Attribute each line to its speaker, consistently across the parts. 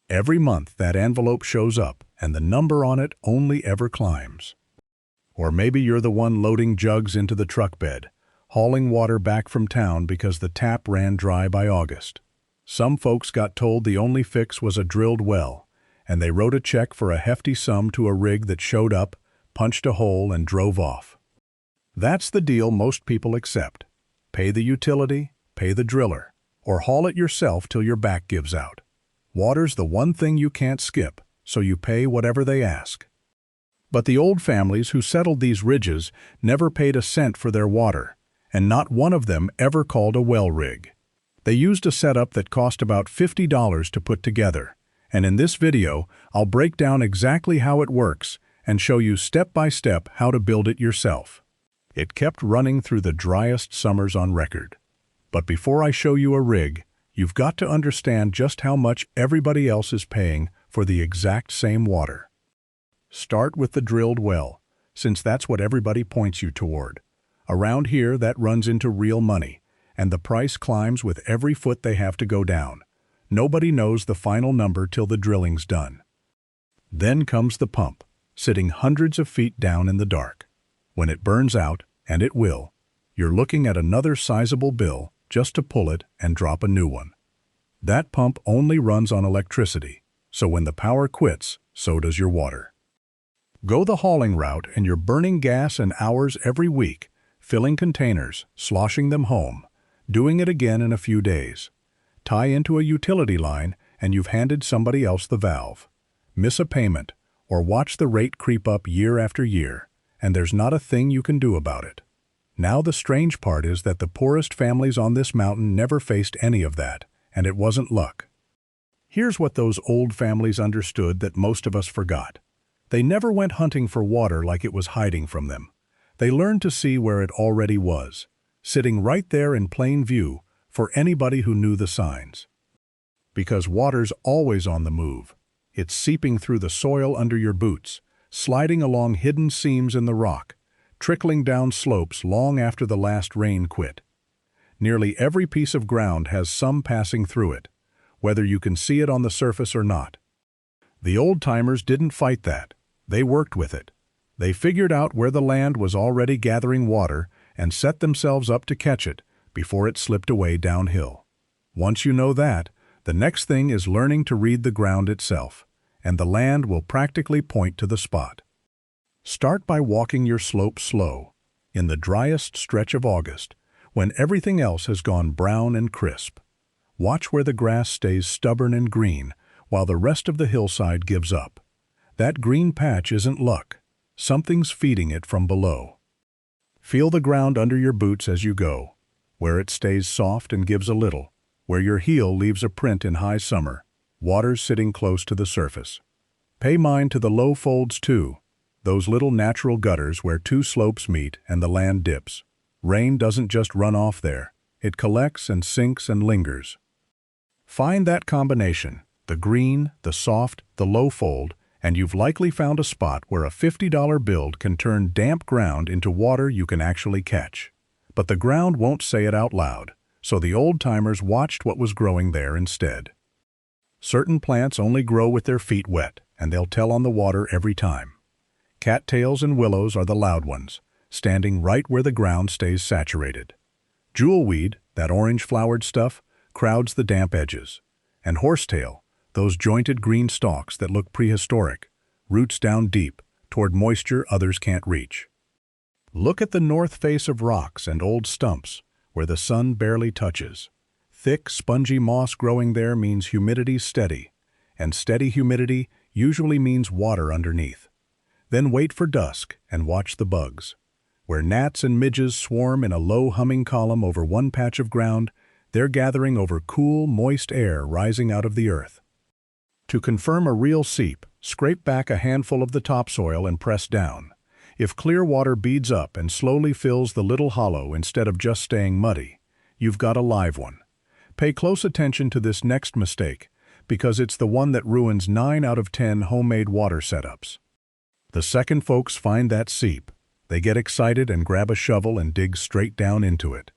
Speaker 1: Every month that envelope shows up, and the number on it only ever climbs. Or maybe you're the one loading jugs into the truck bed, hauling water back from town because the tap ran dry by August. Some folks got told the only fix was a drilled well, and they wrote a check for a hefty sum to a rig that showed up, punched a hole, and drove off. That's the deal most people accept. Pay the utility, pay the driller, or haul it yourself till your back gives out. Water's the one thing you can't skip, so you pay whatever they ask. But the old families who settled these ridges never paid a cent for their water, and not one of them ever called a well rig. They used a setup that cost about $50 to put together, and in this video, I'll break down exactly how it works and show you step by step how to build it yourself. It kept running through the driest summers on record. But before I show you a rig, you've got to understand just how much everybody else is paying for the exact same water. Start with the drilled well, since that's what everybody points you toward. Around here, that runs into real money, and the price climbs with every foot they have to go down. Nobody knows the final number till the drilling's done. Then comes the pump, sitting hundreds of feet down in the dark. When it burns out, and it will, you're looking at another sizable bill just to pull it and drop a new one. That pump only runs on electricity, so when the power quits, so does your water. Go the hauling route and you're burning gas and hours every week, filling containers, sloshing them home, doing it again in a few days. Tie into a utility line and you've handed somebody else the valve. Miss a payment, or watch the rate creep up year after year, and there's not a thing you can do about it. Now the strange part is that the poorest families on this mountain never faced any of that, and it wasn't luck. Here's what those old families understood that most of us forgot. They never went hunting for water like it was hiding from them. They learned to see where it already was, sitting right there in plain view for anybody who knew the signs. Because water's always on the move. It's seeping through the soil under your boots, sliding along hidden seams in the rock, trickling down slopes long after the last rain quit. Nearly every piece of ground has some passing through it, whether you can see it on the surface or not. The old-timers didn't fight that. They worked with it. They figured out where the land was already gathering water and set themselves up to catch it before it slipped away downhill. Once you know that, the next thing is learning to read the ground itself, and the land will practically point to the spot. Start by walking your slope slow, in the driest stretch of August, when everything else has gone brown and crisp. Watch where the grass stays stubborn and green while the rest of the hillside gives up. That green patch isn't luck. Something's feeding it from below. Feel the ground under your boots as you go, where it stays soft and gives a little, where your heel leaves a print in high summer, water's sitting close to the surface. Pay mind to the low folds too, those little natural gutters where two slopes meet and the land dips. Rain doesn't just run off there, it collects and sinks and lingers. Find that combination, the green, the soft, the low fold, and you've likely found a spot where a $50 build can turn damp ground into water you can actually catch. But the ground won't say it out loud, so the old-timers watched what was growing there instead. Certain plants only grow with their feet wet, and they'll tell on the water every time. Cattails and willows are the loud ones, standing right where the ground stays saturated. Jewelweed, that orange-flowered stuff, crowds the damp edges. And horsetail, those jointed green stalks that look prehistoric, roots down deep, toward moisture others can't reach. Look at the north face of rocks and old stumps, where the sun barely touches. Thick, spongy moss growing there means humidity's steady, and steady humidity usually means water underneath. Then wait for dusk and watch the bugs. Where gnats and midges swarm in a low humming column over one patch of ground, they're gathering over cool, moist air rising out of the earth. To confirm a real seep, scrape back a handful of the topsoil and press down. If clear water beads up and slowly fills the little hollow instead of just staying muddy, you've got a live one. Pay close attention to this next mistake, because it's the one that ruins 9 out of 10 homemade water setups. The second folks find that seep, they get excited and grab a shovel and dig straight down into it.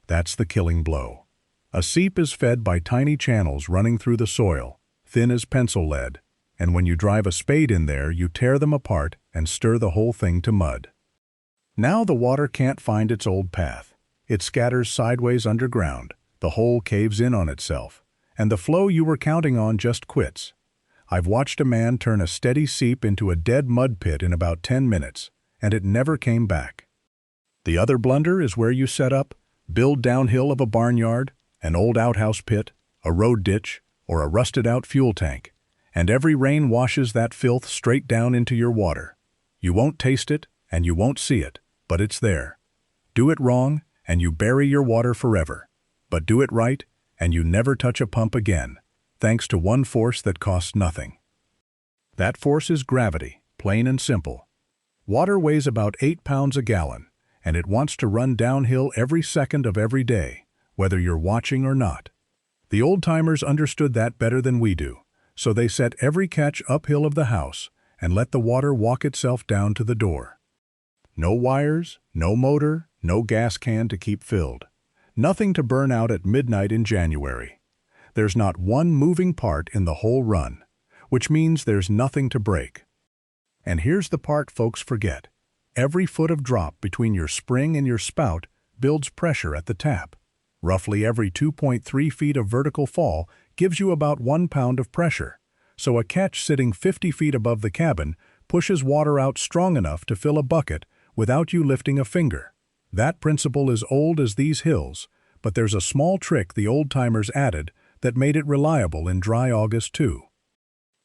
Speaker 1: That's the killing blow. A seep is fed by tiny channels running through the soil, thin as pencil lead, and when you drive a spade in there, you tear them apart and stir the whole thing to mud. Now the water can't find its old path. It scatters sideways underground, the hole caves in on itself, and the flow you were counting on just quits. I've watched a man turn a steady seep into a dead mud pit in about 10 minutes, and it never came back. The other blunder is where you set up, build downhill of a barnyard, an old outhouse pit, a road ditch, or a rusted-out fuel tank, and every rain washes that filth straight down into your water. You won't taste it, and you won't see it, but it's there. Do it wrong, and you bury your water forever. But do it right, and you never touch a pump again, thanks to one force that costs nothing. That force is gravity, plain and simple. Water weighs about 8 pounds a gallon, and it wants to run downhill every second of every day, whether you're watching or not. The old-timers understood that better than we do, so they set every catch uphill of the house and let the water walk itself down to the door. No wires, no motor, no gas can to keep filled. Nothing to burn out at midnight in January. There's not one moving part in the whole run, which means there's nothing to break. And here's the part folks forget. Every foot of drop between your spring and your spout builds pressure at the tap. Roughly every 2.3 feet of vertical fall gives you about 1 pound of pressure, so a catch sitting 50 feet above the cabin pushes water out strong enough to fill a bucket without you lifting a finger. That principle is old as these hills, but there's a small trick the old-timers added that made it reliable in dry August too.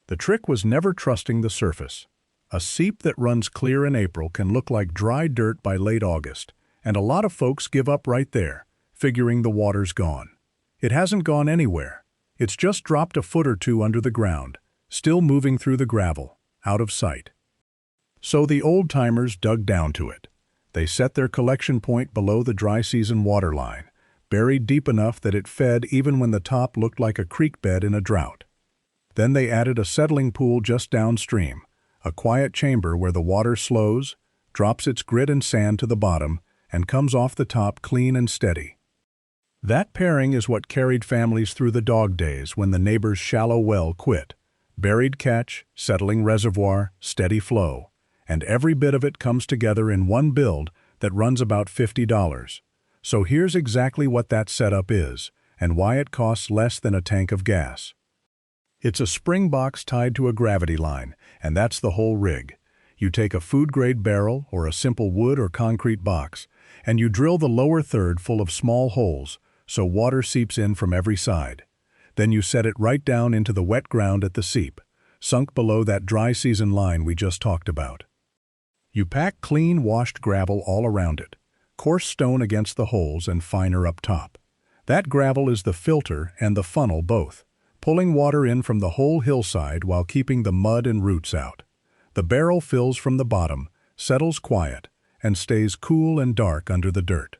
Speaker 1: The trick was never trusting the surface. A seep that runs clear in April can look like dry dirt by late August, and a lot of folks give up right there, figuring the water's gone. It hasn't gone anywhere. It's just dropped a foot or two under the ground, still moving through the gravel, out of sight. So the old-timers dug down to it. They set their collection point below the dry season water line, buried deep enough that it fed even when the top looked like a creek bed in a drought. Then they added a settling pool just downstream, a quiet chamber where the water slows, drops its grit and sand to the bottom, and comes off the top clean and steady. That pairing is what carried families through the dog days when the neighbor's shallow well quit. Buried catch, settling reservoir, steady flow, and every bit of it comes together in one build that runs about $50. So here's exactly what that setup is, and why it costs less than a tank of gas. It's a spring box tied to a gravity line, and that's the whole rig. You take a food-grade barrel or a simple wood or concrete box, and you drill the lower third full of small holes so water seeps in from every side. Then you set it right down into the wet ground at the seep, sunk below that dry season line we just talked about. You pack clean, washed gravel all around it, coarse stone against the holes and finer up top. That gravel is the filter and the funnel both, pulling water in from the whole hillside while keeping the mud and roots out. The barrel fills from the bottom, settles quiet, and stays cool and dark under the dirt.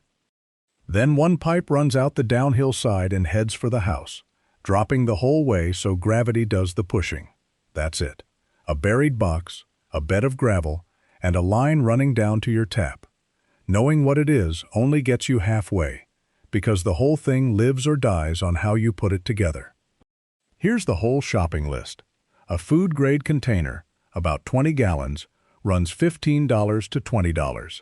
Speaker 1: Then one pipe runs out the downhill side and heads for the house, dropping the whole way so gravity does the pushing. That's it. A buried box, a bed of gravel, and a line running down to your tap. Knowing what it is only gets you halfway, because the whole thing lives or dies on how you put it together. Here's the whole shopping list. A food-grade container, about 20 gallons, runs $15 to $20.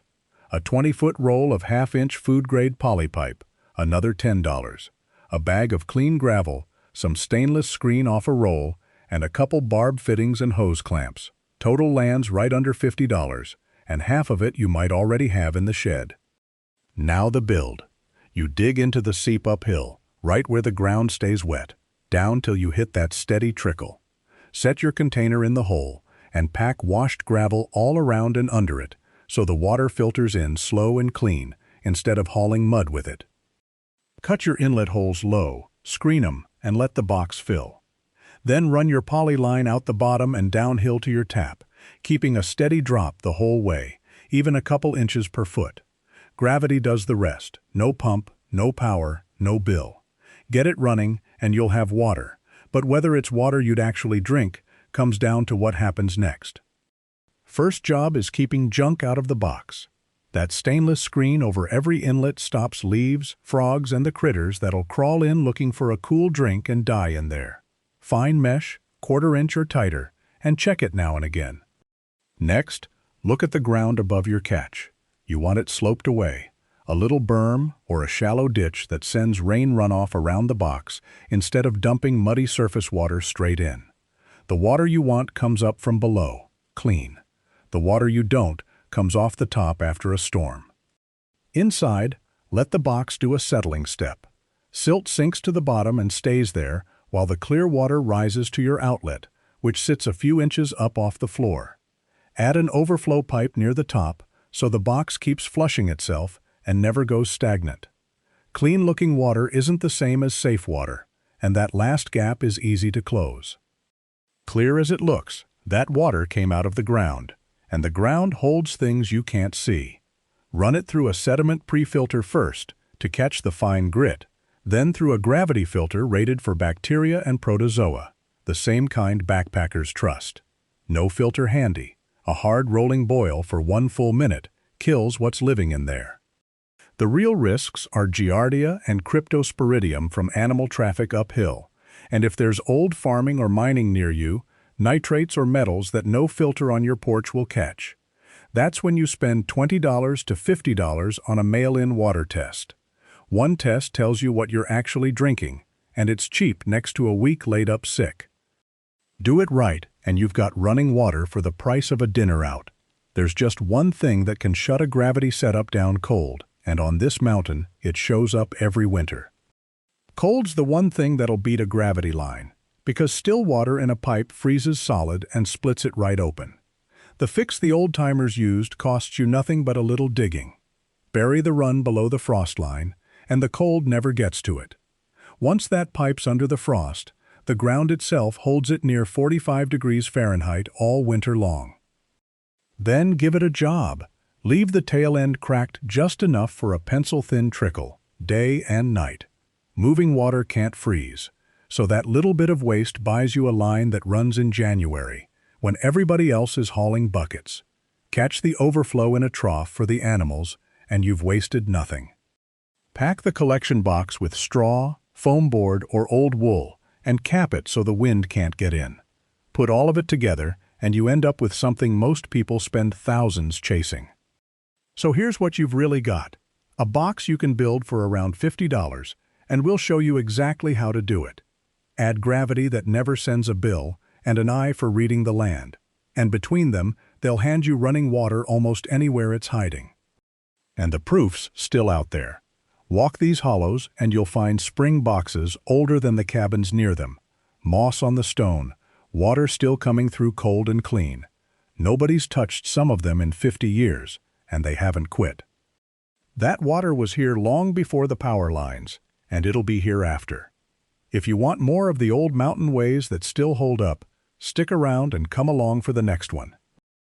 Speaker 1: A 20-foot roll of half-inch food-grade polypipe, another $10. A bag of clean gravel, some stainless screen off a roll, and a couple barb fittings and hose clamps. Total lands right under $50, and half of it you might already have in the shed. Now the build. You dig into the seep uphill, right where the ground stays wet, down till you hit that steady trickle. Set your container in the hole, and pack washed gravel all around and under it, so the water filters in slow and clean, instead of hauling mud with it. Cut your inlet holes low, screen them, and let the box fill. Then run your poly line out the bottom and downhill to your tap, keeping a steady drop the whole way, even a couple inches per foot. Gravity does the rest. No pump, no power, no bill. Get it running, and you'll have water, but whether it's water you'd actually drink comes down to what happens next. First job is keeping junk out of the box. That stainless screen over every inlet stops leaves, frogs, and the critters that'll crawl in looking for a cool drink and die in there. Fine mesh, quarter-inch or tighter, and check it now and again. Next, look at the ground above your catch. You want it sloped away, a little berm or a shallow ditch that sends rain runoff around the box instead of dumping muddy surface water straight in. The water you want comes up from below, clean. The water you don't comes off the top after a storm. Inside, let the box do a settling step. Silt sinks to the bottom and stays there while the clear water rises to your outlet, which sits a few inches up off the floor. Add an overflow pipe near the top so the box keeps flushing itself and never goes stagnant. Clean-looking water isn't the same as safe water, and that last gap is easy to close. Clear as it looks, that water came out of the ground, and the ground holds things you can't see. Run it through a sediment pre-filter first to catch the fine grit, then through a gravity filter rated for bacteria and protozoa, the same kind backpackers trust. No filter handy. A hard rolling boil for 1 full minute kills what's living in there. The real risks are Giardia and Cryptosporidium from animal traffic uphill, and if there's old farming or mining near you, nitrates or metals that no filter on your porch will catch. That's when you spend $20 to $50 on a mail-in water test. One test tells you what you're actually drinking, and it's cheap next to a week laid up sick. Do it right, and you've got running water for the price of a dinner out. There's just one thing that can shut a gravity setup down cold, and on this mountain, it shows up every winter. Cold's the one thing that'll beat a gravity line, because still water in a pipe freezes solid and splits it right open. The fix the old-timers used costs you nothing but a little digging. Bury the run below the frost line, and the cold never gets to it. Once that pipe's under the frost, the ground itself holds it near 45 degrees Fahrenheit all winter long. Then give it a job. Leave the tail end cracked just enough for a pencil-thin trickle, day and night. Moving water can't freeze, so that little bit of waste buys you a line that runs in January, when everybody else is hauling buckets. Catch the overflow in a trough for the animals, and you've wasted nothing. Pack the collection box with straw, foam board, or old wool, and cap it so the wind can't get in. Put all of it together, and you end up with something most people spend thousands chasing. So here's what you've really got. A box you can build for around $50, and we'll show you exactly how to do it. Add gravity that never sends a bill, and an eye for reading the land. And between them, they'll hand you running water almost anywhere it's hiding. And the proof's still out there. Walk these hollows and you'll find spring boxes older than the cabins near them. Moss on the stone, water still coming through cold and clean. Nobody's touched some of them in 50 years, and they haven't quit. That water was here long before the power lines, and it'll be here after. If you want more of the old mountain ways that still hold up, stick around and come along for the next one.